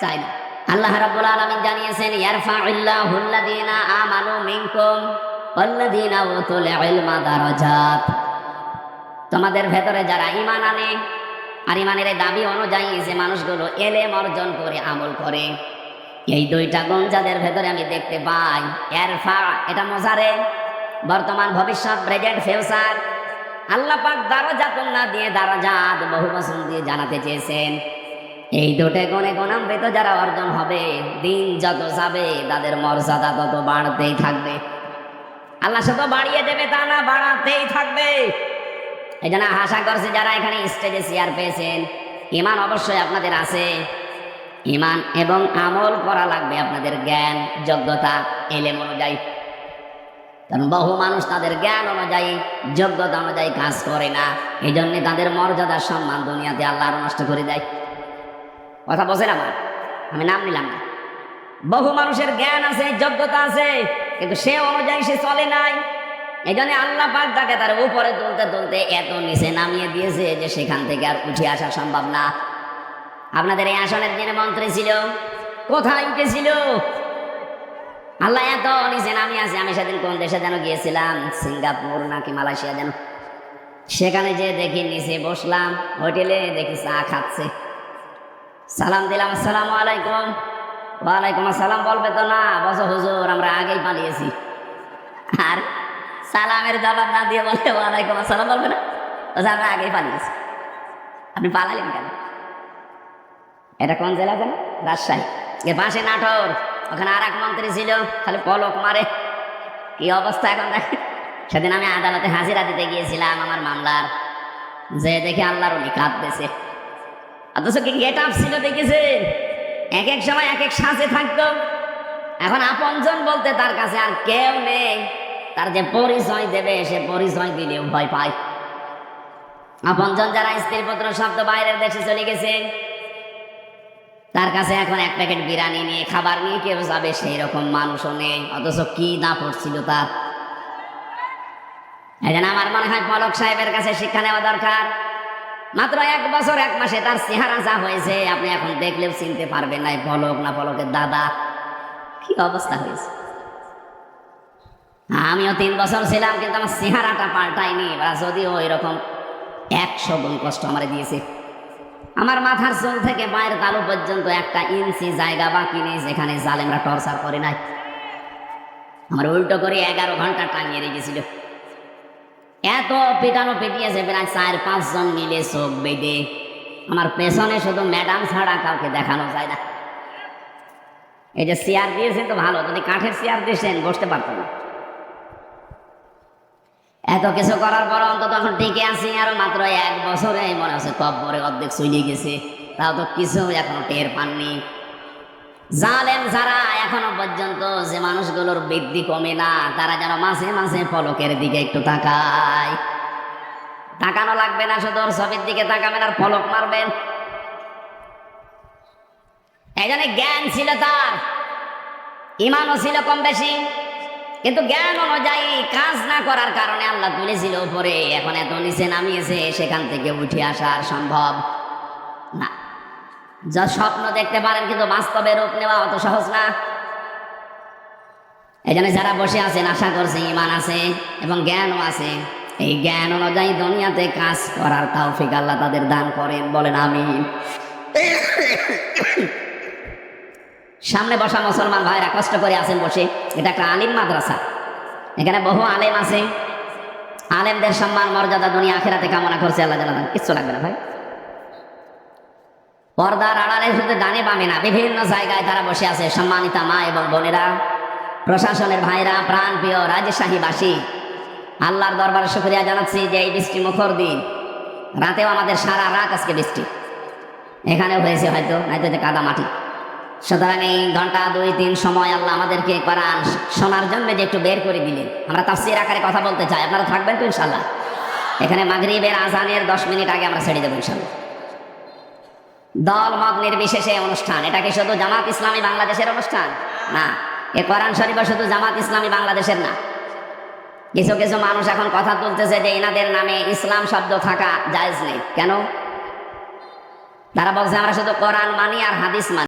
চাই না। আল্লাহ রাব্বুল আলামিন জানিয়েছেন, ইয়ারফাউল্লাহুল্লাযীনা আমানু মিনকুম ওয়াল্লাযীনা উতুল ইলমা দারাজাত। তোমাদের ভেতরে যারা ঈমান আনে আর ঈমানের দাবি অনুযায়ী যে মানুষগুলো ইলম অর্জন করে আমল করে, এই দুইটা গুণ যাদের ভেতরে আমি দেখতে পাই। ইয়ারফা এটা মুজারে, বর্তমান ভবিষ্যৎ প্রেজেন্ট ফিউচার। আল্লাহ পাক দারাজাতুন না দিয়ে দারাজাত বহু বচন দিয়ে জানাতে চেয়েছেন। এই দুটো গুণে গুণান্বিত যারা অর্জন হবে, দিন যত যাবে তাদের মর্যাদা তত বাড়তেই থাকবে। আল্লাহ শুধু বাড়িয়ে দেবে তা না, বাড়াতেই থাকবে। এই জন্য আশা করছি যারা এখানে স্টেজে চেয়ার পেয়েছেন, ঈমান অবশ্যই আপনাদের আছে। ঈমান এবং আমল করা লাগবে আপনাদের জ্ঞান যোগ্যতা ইলম অনুযায়ী। কারণ বহু মানুষ তাদের জ্ঞান অনুযায়ী যোগ্যতা অনুযায়ী কাজ করে না, এই জন্য তাদের মর্যাদা সম্মান দুনিয়াতে আল্লাহ নষ্ট করে দেয়। কথা বোঝেন আমার, আমি নাম নিলাম না। বহু মানুষের জ্ঞান আছে, যোগ্যতা আছে, কিন্তু সে অনুযায়ী সে চলে নাই। এই জন্য আল্লাহ পাক তাকে তার উপরে তুলতে তুলতে এত নিচে নামিয়ে দিয়েছে যে সেখান থেকে আর উঠে আসা সম্ভব না। আপনাদের এই আসনের যিনি মন্ত্রী ছিল, কোথায় উঠেছিল? আল্লাহ এত নিচে নামিয়ে আছে। আমি সেদিন কোন দেশে যেন গিয়েছিলাম, সিঙ্গাপুর নাকি মালয়েশিয়া যেন, সেখানে যে দেখি নিচে বসলাম হোটেলে, দেখি চা খাচ্ছে। সালাম দিলাম, আসসালামু আলাইকুম। ওয়ালাইকুম আসসালাম বলবে তো না, বসো হুজুর আমরা আগেই পালিয়েছি। আর সালামের জবাব না দিয়ে বলে ওয়ালাইকুম আসসালাম বলবে না, আমরা আগেই পালিয়েছি। আপনি পালালেন কেন? এটা কোন জেলা যেন? রাজশাহী। এর পাশে নাটোর, ওখানে আর এক মন্ত্রী ছিল, খালি পলক মারে। কি অবস্থা এখন দেখেন। সেদিন আমি আদালতে হাজিরা দিতে গিয়েছিলাম আমার মামলার, যে দেখে আল্লাহর ওলি কাঁদতেছে। অথচ কি গেট আপ ছিল দেখেছেন? এক এক সময় এক এক সাজে থাকতো। এখন আপনজন বলতে তার কাছে আর কেউ নেই। তার যে পরিচয় দেবে, সে পরিচয় দিলেও ভয় পায়। আপনজন যারা স্ত্রী পুত্র সব তো বাইরের দেশে চলে গেছে, তার কাছে এখন এক প্যাকেট বিরিয়ানি নিয়ে খাবার নিয়ে কেউ যাবে সেই রকম মানুষও নেই। অথচ কি দাপট ছিল তার। এই জন্য আমার মনে হয় পলক সাহেবের কাছে শিক্ষা নেওয়া দরকার। মাত্র 1 বছর 1 মাসে তার চেহারা যা হয়েছে, আপনি এখন দেখলেও চিনতে পারবেন না পলক না পলকের দাদা। কি অবস্থা হয়েছে। আমিও 3 বছর ছিলাম, কিন্তু আমার চেহারাটা পাল্টায়নি। যদিও এরকম 100 গুণ কষ্ট আমার দিয়েছে। আমার মাথার চুল থেকে পায়ের তালু পর্যন্ত 1 ইঞ্চি জায়গা বাকি নেই যেখানে জালেমরা টর্চার করে নাই। আমার উল্টো করে 11 ঘন্টা টাঙিয়ে রেখেছিল। এত পিটানো পিটিয়েছে, প্রায় 4-5 জন মিলে চোখ বেঁধে। আমার পেছনে শুধু ম্যাডাম ছাড়া কাউকে দেখানো যায় না। এই যে চেয়ার দিয়েছেন তো ভালো, যদি কাঠের চেয়ার দিয়েছেন বসতে পারতাম না। এত কিছু করার পর অন্তত এখন টিকে আছি। আর মাত্র 1 বছরে মনে হচ্ছে কব্বরে অর্ধেক চলে গেছে, তাও তো কিছু এখনো টের পাননি। জালেম যারা এখনো পর্যন্ত, যে মানুষগুলোর বৃদ্ধি কমে না, তারা যেন মাঝে মাঝে পলকের দিকে একটু তাকায়। তাকানো লাগবে না, শুধু ওর ছবির দিকে তাকাবেন আর পলক মারবেন। এই জন্য জ্ঞান ছিল তার, ঈমানও ছিল কম বেশি, কিন্তু জ্ঞান অনুযায়ী কাজ না করার কারণে আল্লাহ তুলেছিল উপরে। এখন এত নিচে নামিয়েছে, সেখান থেকে উঠে আসা সম্ভব না। যা স্বপ্ন দেখতে পারেন, কিন্তু বাস্তবে রূপ নেওয়া অত সহজ না। এই জন্য যারা বসে আছেন আশা করছে ঈমান আছে এবং জ্ঞানও আছে। এই জ্ঞান অনুযায়ী দুনিয়াতে কাজ করার তৌফিক আল্লাহ তাদের দান করেন, বলেন আমিন। সামনে বসা মুসলমান ভাইরা কষ্ট করে আছেন বসে। এটা একটা আলিম মাদ্রাসা, এখানে বহু আলেম আছে। আলেমদের সম্মান মর্যাদা দুনিয়া আখিরাতে কামনা করছে আল্লাহ জানা। কিচ্ছু লাগবে না ভাই। পর্দার আড়ালে শুধু ডানে বামে না, বিভিন্ন জায়গায় তারা বসে আছে। সম্মানিতা মা এবং বোনেরা, প্রশাসনের ভাইরা, প্রাণ প্রিয় রাজশাহীবাসী, আল্লাহর দরবারে শুকরিয়া জানাচ্ছি যে এই বৃষ্টি মুখর দিন, রাতেও আমাদের সারা রাত আজকে বৃষ্টি এখানেও হয়েছে, হয়তো নয়তো কাদা মাটি। সুতরাং এই ঘন্টা 2-3 সময় আল্লাহ আমাদেরকে কোরআন শোনার জন্য যে একটু বের করে দিলেন। আমরা তাফসীর আকারে কথা বলতে চাই, আপনারা থাকবেন তো ইনশাল্লাহ? এখানে মাগরিবের আজানের 10 মিনিট আগে আমরা ছেড়ে দেবো ইনশাল্লাহ। দল মত নির্বিশেষে অনুষ্ঠান। এটা কি শুধু জামাত ইসলামী বাংলাদেশের অনুষ্ঠান না, এ কোরআন শরীফ শুধু জামাত ইসলামী বাংলাদেশের না। কিছু কিছু মানুষ এখন কথা তুলতেছে যে এনাদের নামে ইসলাম শব্দ থাকা জায়েজ নেই। কেন? তারা বলছে আমরা শুধু কোরআন মানি আর হাদিস মানি।